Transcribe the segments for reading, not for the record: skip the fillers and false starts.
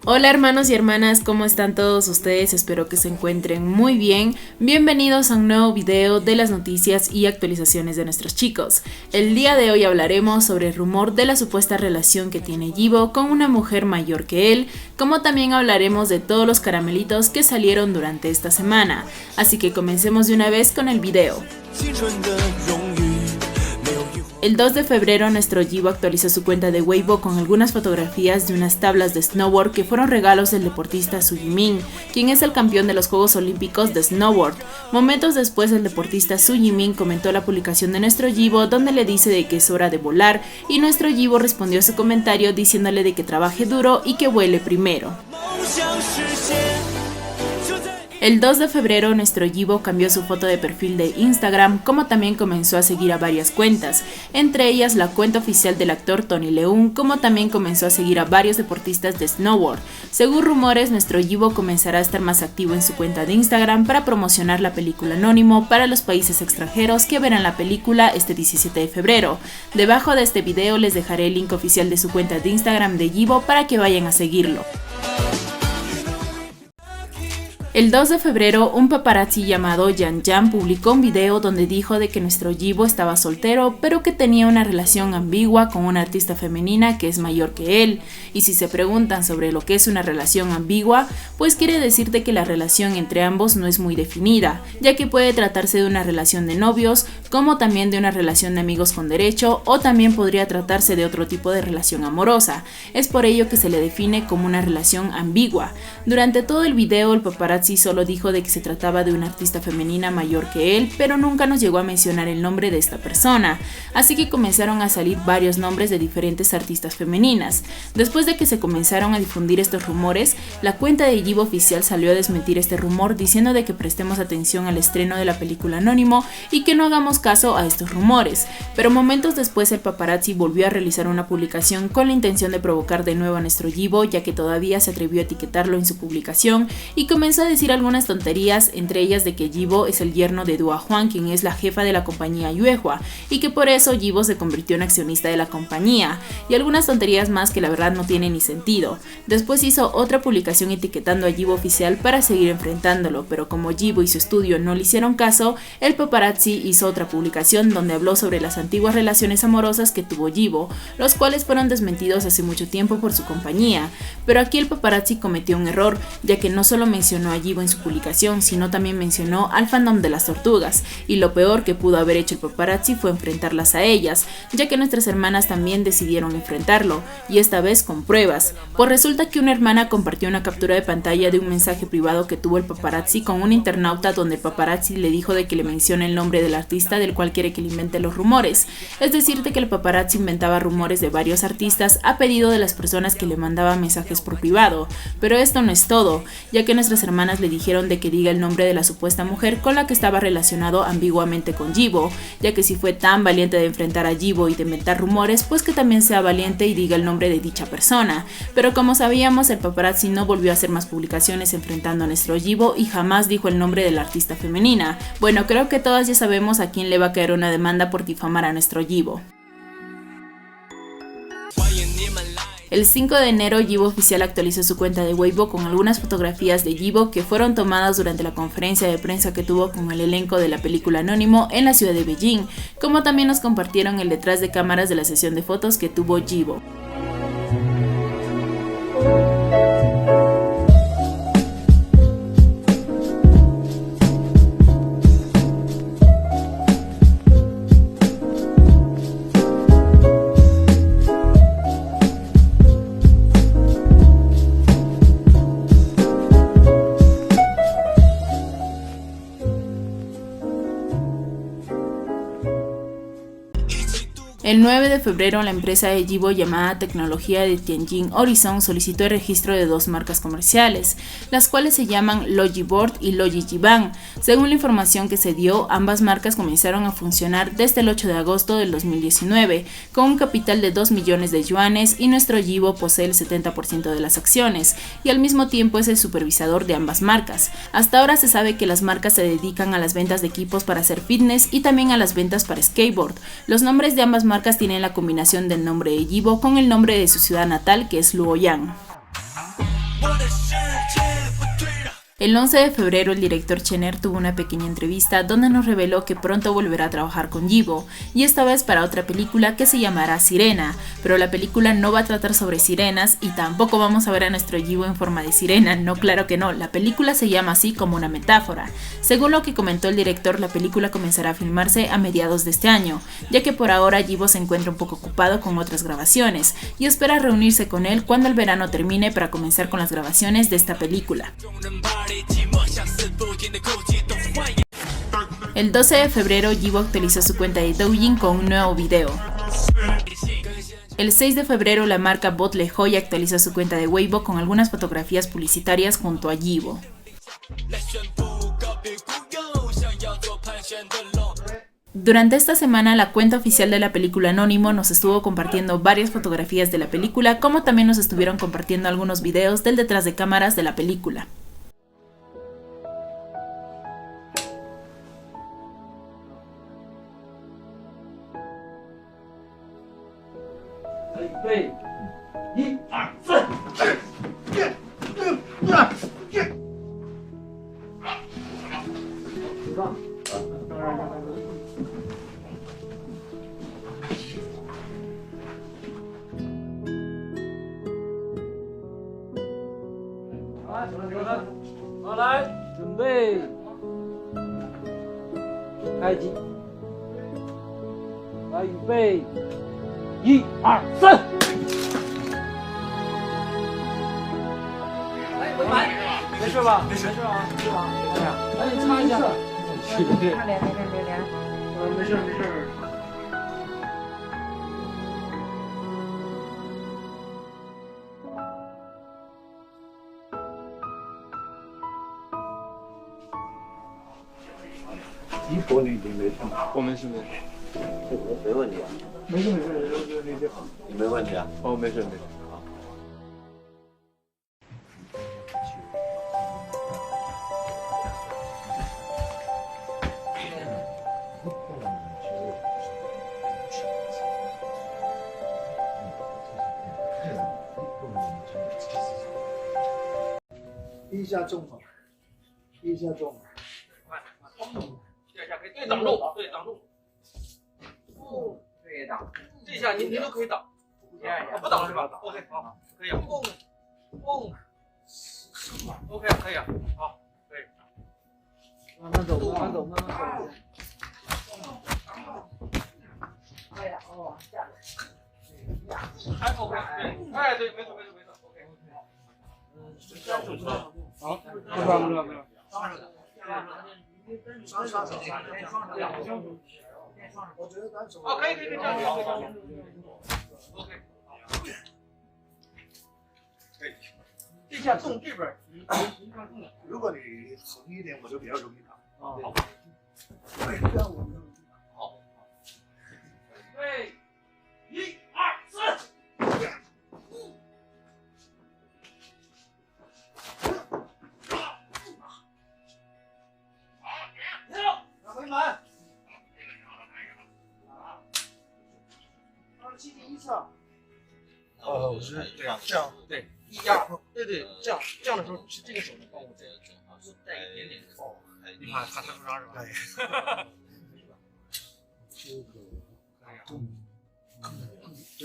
Hola hermanos y hermanas, ¿cómo están todos ustedes? Espero que se encuentren muy bien. Bienvenidos a un nuevo video de las noticias y actualizaciones de nuestros chicos. El día de hoy hablaremos sobre el rumor de la supuesta relación que tiene Yibo con una mujer mayor que él, como también hablaremos de todos los caramelitos que salieron durante esta semana. Así que comencemos de una vez con el video. El 2 de febrero nuestro Yibo actualizó su cuenta de Weibo con algunas fotografías de unas tablas de snowboard que fueron regalos del deportista Su Yimin, quien es el campeón de los Juegos Olímpicos de Snowboard. Momentos después el deportista Su Yimin comentó la publicación de nuestro Yibo donde le dice de que es hora de volar y nuestro Yibo respondió a su comentario diciéndole de que trabaje duro y que vuele primero. El 2 de febrero nuestro Yibo cambió su foto de perfil de Instagram, como también comenzó a seguir a varias cuentas, entre ellas la cuenta oficial del actor Tony Leung, como también comenzó a seguir a varios deportistas de snowboard. Según rumores, nuestro Yibo comenzará a estar más activo en su cuenta de Instagram para promocionar la película Anónimo para los países extranjeros que verán la película este 17 de febrero. Debajo de este video les dejaré el link oficial de su cuenta de Instagram de Yibo para que vayan a seguirlo. El 2 de febrero, un paparazzi llamado Yan Yan publicó un video donde dijo de que nuestro Yibo estaba soltero, pero que tenía una relación ambigua con una artista femenina que es mayor que él. Y si se preguntan sobre lo que es una relación ambigua, pues quiere decir de que la relación entre ambos no es muy definida, ya que puede tratarse de una relación de novios, como también de una relación de amigos con derecho, o también podría tratarse de otro tipo de relación amorosa. Es por ello que se le define como una relación ambigua. Durante todo el video, el paparazzi solo dijo de que se trataba de una artista femenina mayor que él, pero nunca nos llegó a mencionar el nombre de esta persona, así que comenzaron a salir varios nombres de diferentes artistas femeninas. Después de que se comenzaron a difundir estos rumores, la cuenta de Yibo oficial salió a desmentir este rumor diciendo de que prestemos atención al estreno de la película Anónimo y que no hagamos caso a estos rumores, pero momentos después el paparazzi volvió a realizar una publicación con la intención de provocar de nuevo a nuestro Yibo, ya que todavía se atrevió a etiquetarlo en su publicación y comenzó a decir algunas tonterías, entre ellas de que Yibo es el yerno de Dua Juan, quien es la jefa de la compañía Yuehua, y que por eso Yibo se convirtió en accionista de la compañía, y algunas tonterías más que la verdad no tienen ni sentido. Después hizo otra publicación etiquetando a Yibo oficial para seguir enfrentándolo, pero como Yibo y su estudio no le hicieron caso, el paparazzi hizo otra publicación donde habló sobre las antiguas relaciones amorosas que tuvo Yibo, los cuales fueron desmentidos hace mucho tiempo por su compañía. Pero aquí el paparazzi cometió un error, ya que no solo mencionó a Yibo en su publicación, sino también mencionó al fandom de las tortugas, y lo peor que pudo haber hecho el paparazzi fue enfrentarlas a ellas, ya que nuestras hermanas también decidieron enfrentarlo, y esta vez con pruebas, pues resulta que una hermana compartió una captura de pantalla de un mensaje privado que tuvo el paparazzi con un internauta donde el paparazzi le dijo de que le mencione el nombre del artista del cual quiere que le invente los rumores, es decir, de que el paparazzi inventaba rumores de varios artistas a pedido de las personas que le mandaban mensajes por privado. Pero esto no es todo, ya que nuestras hermanas le dijeron de que diga el nombre de la supuesta mujer con la que estaba relacionado ambiguamente con Yibo, ya que si fue tan valiente de enfrentar a Yibo y de inventar rumores, pues que también sea valiente y diga el nombre de dicha persona. Pero como sabíamos, el paparazzi no volvió a hacer más publicaciones enfrentando a nuestro Yibo y jamás dijo el nombre de la artista femenina. Bueno, creo que todas ya sabemos a quién le va a caer una demanda por difamar a nuestro Yibo. El 5 de enero, Yibo oficial actualizó su cuenta de Weibo con algunas fotografías de Yibo que fueron tomadas durante la conferencia de prensa que tuvo con el elenco de la película Anónimo en la ciudad de Beijing, como también nos compartieron el detrás de cámaras de la sesión de fotos que tuvo Yibo. El 9 de febrero, la empresa de Yibo llamada Tecnología de Tianjin Horizon solicitó el registro de dos marcas comerciales, las cuales se llaman Logiboard y Logijiban. Según la información que se dio, ambas marcas comenzaron a funcionar desde el 8 de agosto del 2019, con un capital de 2 millones de yuanes y nuestro Yibo posee el 70% de las acciones, y al mismo tiempo es el supervisador de ambas marcas. Hasta ahora se sabe que las marcas se dedican a las ventas de equipos para hacer fitness y también a las ventas para skateboard. Los nombres de ambas marcas tienen la combinación del nombre de Yibo con el nombre de su ciudad natal, que es Luoyang. El 11 de febrero el director Chener tuvo una pequeña entrevista donde nos reveló que pronto volverá a trabajar con Yibo, y esta vez para otra película que se llamará Sirena, pero la película no va a tratar sobre sirenas y tampoco vamos a ver a nuestro Yibo en forma de sirena, no, claro que no, la película se llama así como una metáfora. Según lo que comentó el director, la película comenzará a filmarse a mediados de este año, ya que por ahora Yibo se encuentra un poco ocupado con otras grabaciones y espera reunirse con él cuando el verano termine para comenzar con las grabaciones de esta película. El 12 de febrero, Yibo actualizó su cuenta de Douyin con un nuevo video. El 6 de febrero, la marca Botle Joy actualizó su cuenta de Weibo con algunas fotografías publicitarias junto a Yibo. Durante esta semana, la cuenta oficial de la película Anónimo nos estuvo compartiendo varias fotografías de la película, como también nos estuvieron compartiendo algunos videos del detrás de cámaras de la película.一玻璃你没碰，我们是没没问题啊，没事，你没问题啊？哦，没事。一下中了，一下中了。对，挡住，对，挡住。对，挡。这下您都可以挡，不挡是吧 ？OK， 好，可以啊。OK， 可以啊，好，可以。慢慢走，慢慢走，慢慢走。哎呀，哦，下来。哎 ，OK， 对，哎，对，没错，OK。好，不抓。我觉得单手。哦，可以，这样，OK。这下动这边，如果你横一点，我就比较容易打。好。对，这样我们。好。对，1、2、3。回门。27.1次。我是这样，对，一压，对，这样的时候是这个手的帮我这正好是带一点点的。你怕他受伤是吧？对，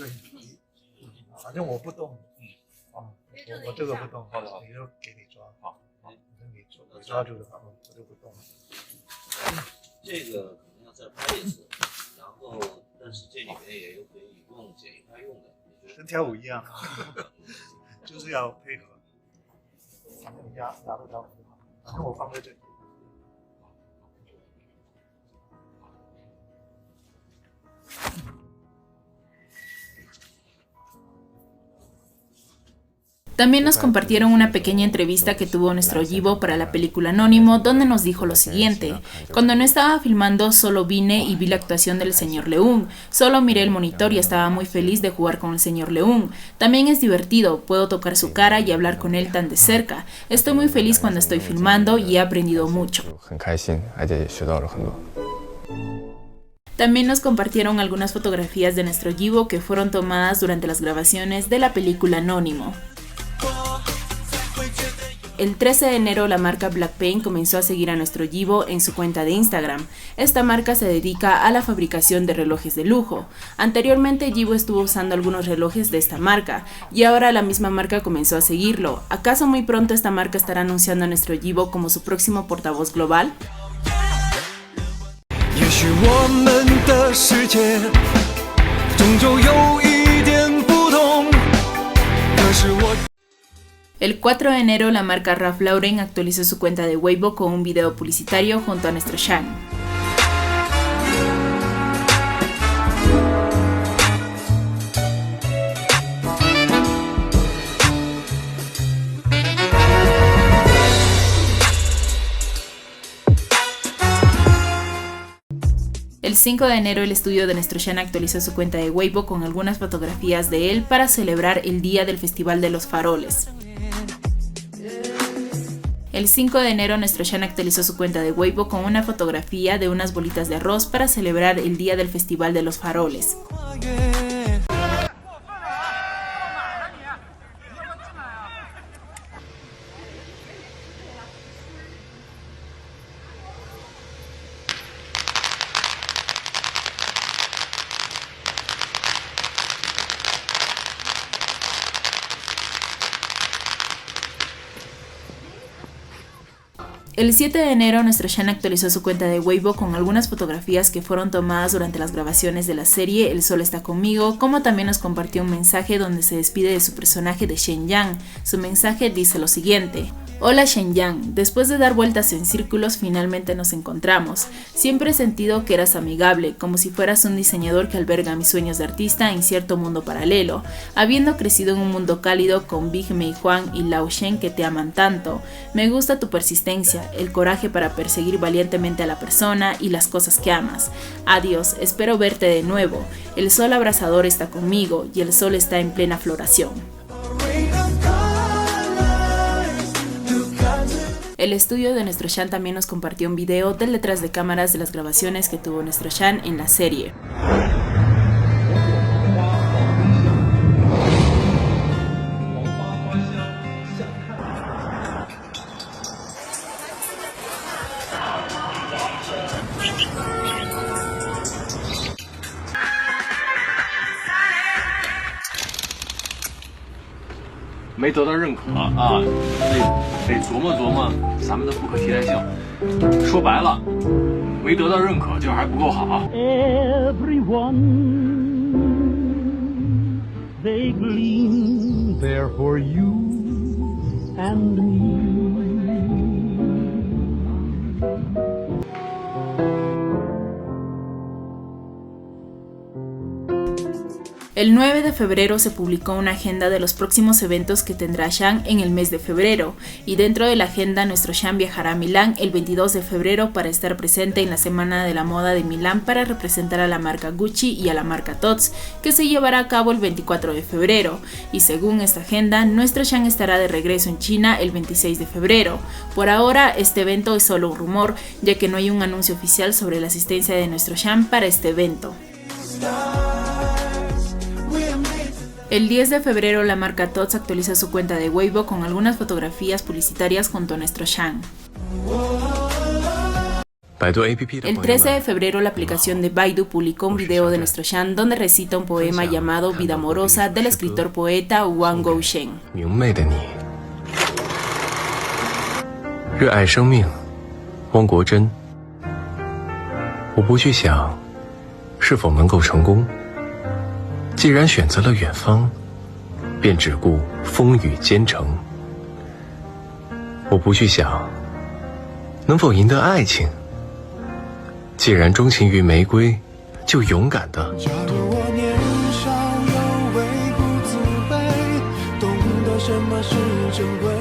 反正我不动。我这个不动，你就给你抓，好，你抓住的话，我就不动了。这个可能要再拍一次，然后但是这里面也有可以用剪一拍用的，跟跳舞一样，就是要配合。反正你压到它，反正我放在这里。También nos compartieron una pequeña entrevista que tuvo nuestro Yibo para la película Anónimo, donde nos dijo lo siguiente: cuando no estaba filmando solo vine y vi la actuación del señor Leung, solo miré el monitor y estaba muy feliz de jugar con el señor Leung. También es divertido, puedo tocar su cara y hablar con él tan de cerca. Estoy muy feliz cuando estoy filmando y he aprendido mucho. También nos compartieron algunas fotografías de nuestro Yibo que fueron tomadas durante las grabaciones de la película Anónimo. El 13 de enero la marca Blackpain comenzó a seguir a nuestro Yibo en su cuenta de Instagram. Esta marca se dedica a la fabricación de relojes de lujo. Anteriormente Yibo estuvo usando algunos relojes de esta marca y ahora la misma marca comenzó a seguirlo. ¿Acaso muy pronto esta marca estará anunciando a nuestro Yibo como su próximo portavoz global? El 4 de enero la marca Ralph Lauren actualizó su cuenta de Weibo con un video publicitario junto a nuestro Shang. El 5 de enero el estudio de nuestro Shang actualizó su cuenta de Weibo con algunas fotografías de él para celebrar el día del Festival de los Faroles. El 5 de enero nuestro Shang actualizó su cuenta de Weibo con una fotografía de unas bolitas de arroz para celebrar el día del Festival de los Faroles. El 7 de enero nuestro Shang actualizó su cuenta de Weibo con algunas fotografías que fueron tomadas durante las grabaciones de la serie El Sol Está Conmigo, como también nos compartió un mensaje donde se despide de su personaje de Shen Yang. Su mensaje dice lo siguiente: Hola Shen Yang, después de dar vueltas en círculos finalmente nos encontramos. Siempre he sentido que eras amigable, como si fueras un diseñador que alberga mis sueños de artista en cierto mundo paralelo, habiendo crecido en un mundo cálido con Big Mei Huang y Lao Shen que te aman tanto. Me gusta tu persistencia, el coraje para perseguir valientemente a la persona y las cosas que amas. Adiós, espero verte de nuevo. El sol abrasador está conmigo y el sol está en plena floración. El estudio de nuestro Shang también nos compartió un video del detrás de cámaras de las grabaciones que tuvo nuestro Shang en la serie.没得到认可啊，得琢磨琢磨咱们的不可替代性。说白了，没得到认可就还不够好。Everyone, they gleam there for you and me. El 9 de febrero se publicó una agenda de los próximos eventos que tendrá Shang en el mes de febrero, y dentro de la agenda nuestro Shang viajará a Milán el 22 de febrero para estar presente en la Semana de la Moda de Milán para representar a la marca Gucci y a la marca Tod's, que se llevará a cabo el 24 de febrero, y según esta agenda, nuestro Shang estará de regreso en China el 26 de febrero. Por ahora, este evento es solo un rumor, ya que no hay un anuncio oficial sobre la asistencia de nuestro Shang para este evento. El 10 de febrero la marca Tod's actualiza su cuenta de Weibo con algunas fotografías publicitarias junto a nuestro Shang. El 13 de febrero la aplicación de Baidu publicó un video de nuestro Shang donde recita un poema llamado Vida Amorosa del escritor poeta Wang Goushen. 热爱生命，汪国真。我不去想是否能够成功。 既然选择了远方，便只顾风雨兼程。我不去想能否赢得爱情。既然钟情于玫瑰，就勇敢的。假如我年少有为不自卑，懂得什么是珍贵。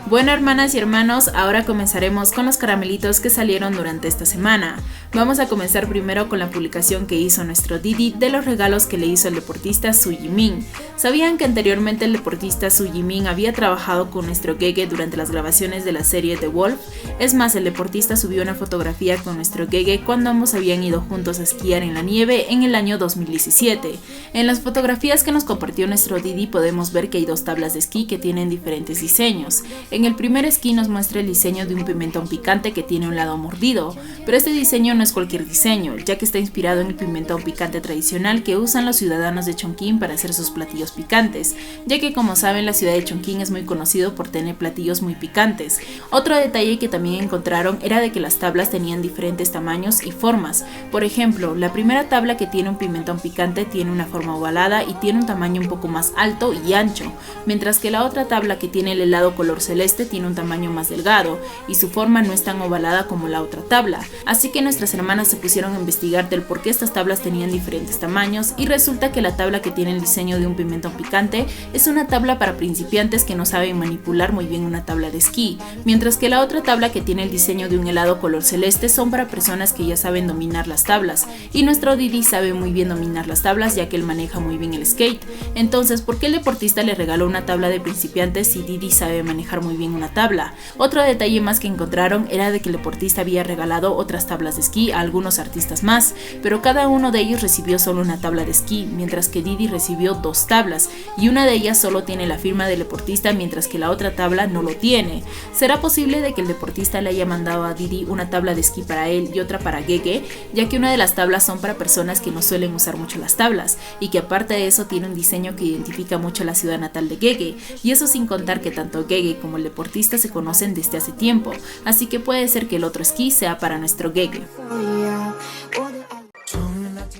Bueno, hermanas y hermanos, ahora comenzaremos con los caramelitos que salieron durante esta semana. Vamos a comenzar primero con la publicación que hizo nuestro Didi de los regalos que le hizo el deportista Su Yimin. ¿Sabían que anteriormente el deportista Su Yimin había trabajado con nuestro Gege durante las grabaciones de la serie The Wolf? Es más, el deportista subió una fotografía con nuestro Gege cuando ambos habían ido juntos a esquiar en la nieve en el año 2017. En las fotografías que nos compartió nuestro Didi podemos ver que hay dos tablas de esquí que tienen diferentes diseños. En el primer esquí nos muestra el diseño de un pimentón picante que tiene un lado mordido, pero este diseño no es cualquier diseño, ya que está inspirado en el pimentón picante tradicional que usan los ciudadanos de Chongqing para hacer sus platillos picantes, ya que como saben la ciudad de Chongqing es muy conocido por tener platillos muy picantes. Otro detalle que también encontraron era de que las tablas tenían diferentes tamaños y formas. Por ejemplo, la primera tabla que tiene un pimentón picante tiene una forma ovalada y tiene un tamaño un poco más alto y ancho, mientras que la otra tabla que tiene el helado color celeste tiene un tamaño más delgado y su forma no es tan ovalada como la otra tabla. Así que nuestras hermanas se pusieron a investigar del por qué estas tablas tenían diferentes tamaños y resulta que la tabla que tiene el diseño de un pimentón picante es una tabla para principiantes que no saben manipular muy bien una tabla de esquí, mientras que la otra tabla que tiene el diseño de un helado color celeste son para personas que ya saben dominar las tablas, y nuestro Didi sabe muy bien dominar las tablas ya que él maneja muy bien el skate. Entonces, ¿por qué el deportista le regaló una tabla de principiantes si Didi sabe manejar muy bien una tabla? Otro detalle más que encontraron era de que el deportista había regalado otras tablas de esquí a algunos artistas más, pero cada uno de ellos recibió solo una tabla de esquí, mientras que Didi recibió dos tablas, y una de ellas solo tiene la firma del deportista mientras que la otra tabla no lo tiene. ¿Será posible de que el deportista le haya mandado a Didi una tabla de esquí para él y otra para Gege, ya que una de las tablas son para personas que no suelen usar mucho las tablas, y que aparte de eso tiene un diseño que identifica mucho a la ciudad natal de Gege, y eso sin contar que tanto Gege como el deportista se conocen desde hace tiempo, así que puede ser que el otro esquí sea para nuestro Gege.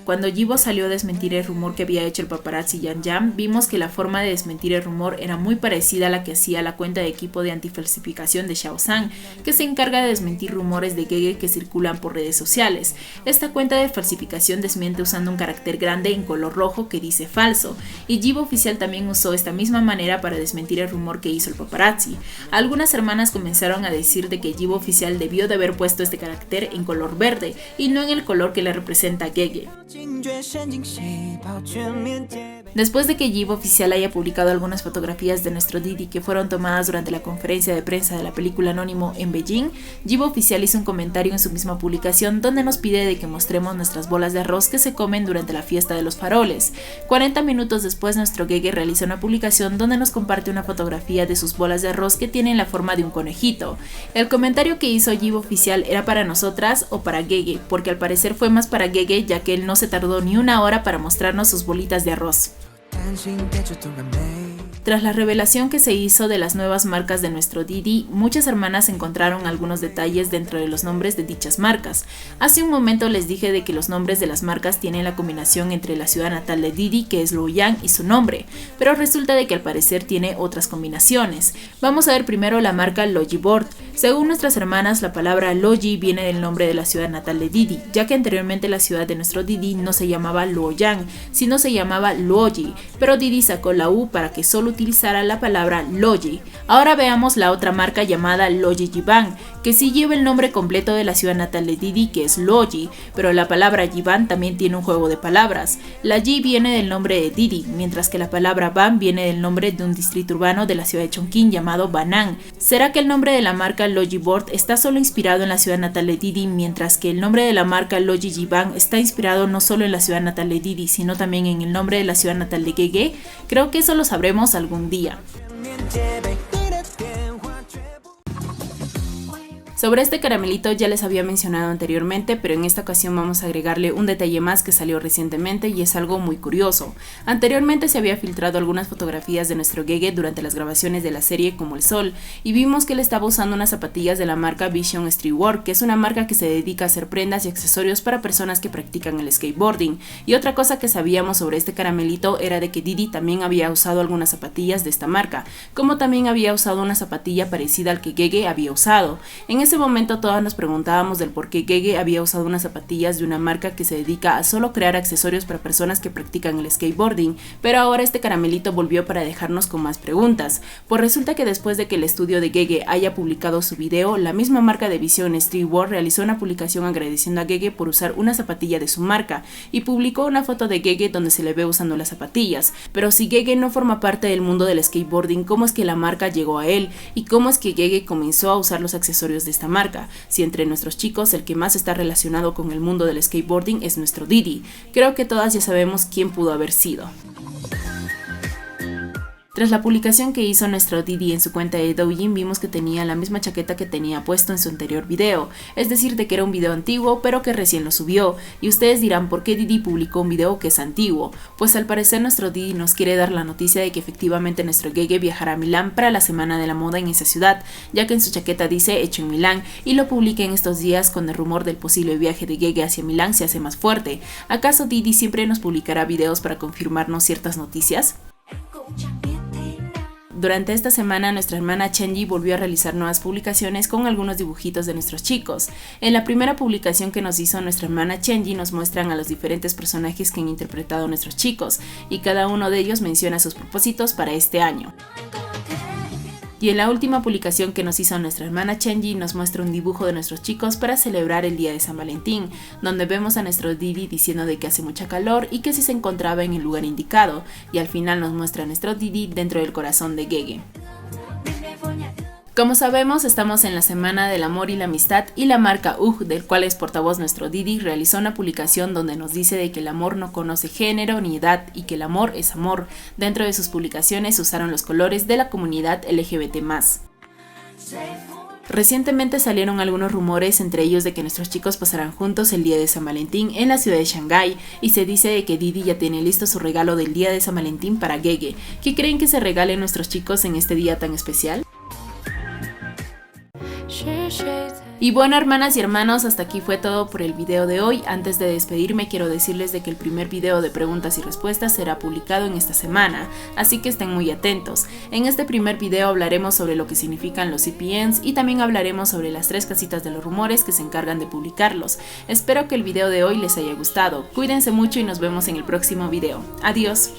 Cuando Yibo salió a desmentir el rumor que había hecho el paparazzi Yan Yan, vimos que la forma de desmentir el rumor era muy parecida a la que hacía la cuenta de equipo de antifalsificación de Xiaozhan, que se encarga de desmentir rumores de Gege que circulan por redes sociales. Esta cuenta de falsificación desmiente usando un carácter grande en color rojo que dice falso, y Yibo Oficial también usó esta misma manera para desmentir el rumor que hizo el paparazzi. Algunas hermanas comenzaron a decir de que Yibo Oficial debió de haber puesto este carácter en color verde y no en el color que le representa a Gege. Después de que Yibo Oficial haya publicado algunas fotografías de nuestro Didi que fueron tomadas durante la conferencia de prensa de la película Anónimo en Beijing, Yibo Oficial hizo un comentario en su misma publicación donde nos pide de que mostremos nuestras bolas de arroz que se comen durante la fiesta de los faroles. 40 minutos después nuestro Gege realiza una publicación donde nos comparte una fotografía de sus bolas de arroz que tienen la forma de un conejito. El comentario que hizo Yibo Oficial era para nosotras o para Gege, porque al parecer fue más para Gege ya que él no se tardó ni una hora para mostrarnos sus bolitas de arroz. Tras la revelación que se hizo de las nuevas marcas de nuestro Didi, muchas hermanas encontraron algunos detalles dentro de los nombres de dichas marcas. Hace un momento les dije de que los nombres de las marcas tienen la combinación entre la ciudad natal de Didi, que es Luoyang, y su nombre, pero resulta de que al parecer tiene otras combinaciones. Vamos a ver primero la marca Logi Board. Según nuestras hermanas, la palabra Logi viene del nombre de la ciudad natal de Didi, ya que anteriormente la ciudad de nuestro Didi no se llamaba Luoyang, sino se llamaba Luoji, pero Didi sacó la U para que solo utilizara la palabra Logi. Ahora veamos la otra marca llamada Logi Jiban, que sí lleva el nombre completo de la ciudad natal de Didi, que es Logi, pero la palabra Jiban también tiene un juego de palabras. La Ji viene del nombre de Didi, mientras que la palabra Ban viene del nombre de un distrito urbano de la ciudad de Chongqing llamado Banang. ¿Será que el nombre de la marca Logi Board está solo inspirado en la ciudad natal de Didi, mientras que el nombre de la marca Logi Jiban está inspirado no solo en la ciudad natal de Didi, sino también en el nombre de la ciudad natal de Gege? Creo que eso lo sabremos algún día. Sobre este caramelito ya les había mencionado anteriormente, pero en esta ocasión vamos a agregarle un detalle más que salió recientemente y es algo muy curioso. Anteriormente se había filtrado algunas fotografías de nuestro Gege durante las grabaciones de la serie Como el Sol y vimos que él estaba usando unas zapatillas de la marca Vision Streetwear, que es una marca que se dedica a hacer prendas y accesorios para personas que practican el skateboarding. Y otra cosa que sabíamos sobre este caramelito era de que Didi también había usado algunas zapatillas de esta marca, como también había usado una zapatilla parecida al que Gege había usado. En ese momento todas nos preguntábamos del por qué Gege había usado unas zapatillas de una marca que se dedica a solo crear accesorios para personas que practican el skateboarding, pero ahora este caramelito volvió para dejarnos con más preguntas, pues resulta que después de que el estudio de Gege haya publicado su video, la misma marca de Vision Streetwear realizó una publicación agradeciendo a Gege por usar una zapatilla de su marca y publicó una foto de Gege donde se le ve usando las zapatillas. Pero si Gege no forma parte del mundo del skateboarding, ¿cómo es que la marca llegó a él? ¿Y cómo es que Gege comenzó a usar los accesorios de esta marca? Si entre nuestros chicos el que más está relacionado con el mundo del skateboarding es nuestro Didi. Creo que todas ya sabemos quién pudo haber sido. Tras la publicación que hizo nuestro Didi en su cuenta de Douyin, vimos que tenía la misma chaqueta que tenía puesto en su anterior video, es decir, de que era un video antiguo pero que recién lo subió. Y ustedes dirán, ¿por qué Didi publicó un video que es antiguo? Pues al parecer nuestro Didi nos quiere dar la noticia de que efectivamente nuestro Gege viajará a Milán para la semana de la moda en esa ciudad, ya que en su chaqueta dice hecho en Milán, y lo publica en estos días con el rumor del posible viaje de Gege hacia Milán se hace más fuerte. ¿Acaso Didi siempre nos publicará videos para confirmarnos ciertas noticias? Durante esta semana nuestra hermana Chenji volvió a realizar nuevas publicaciones con algunos dibujitos de nuestros chicos. En la primera publicación que nos hizo nuestra hermana Chenji nos muestran a los diferentes personajes que han interpretado nuestros chicos y cada uno de ellos menciona sus propósitos para este año. Y en la última publicación que nos hizo nuestra hermana Chenji nos muestra un dibujo de nuestros chicos para celebrar el día de San Valentín, donde vemos a nuestro Didi diciendo de que hace mucha calor y que si se encontraba en el lugar indicado, y al final nos muestra a nuestro Didi dentro del corazón de Gege. Como sabemos, estamos en la Semana del Amor y la Amistad y la marca UG, del cual es portavoz nuestro Didi, realizó una publicación donde nos dice de que el amor no conoce género ni edad y que el amor es amor. Dentro de sus publicaciones usaron los colores de la comunidad LGBT+. Recientemente salieron algunos rumores, entre ellos de que nuestros chicos pasarán juntos el día de San Valentín en la ciudad de Shanghái, y se dice de que Didi ya tiene listo su regalo del día de San Valentín para Gege. ¿Qué creen que se regalen nuestros chicos en este día tan especial? Y bueno, hermanas y hermanos, hasta aquí fue todo por el video de hoy. Antes de despedirme quiero decirles de que el primer video de preguntas y respuestas será publicado en esta semana, así que estén muy atentos. En este primer video hablaremos sobre lo que significan los CPNs y también hablaremos sobre las 3 casitas de los rumores que se encargan de publicarlos. Espero que el video de hoy les haya gustado. Cuídense mucho y nos vemos en el próximo video. Adiós.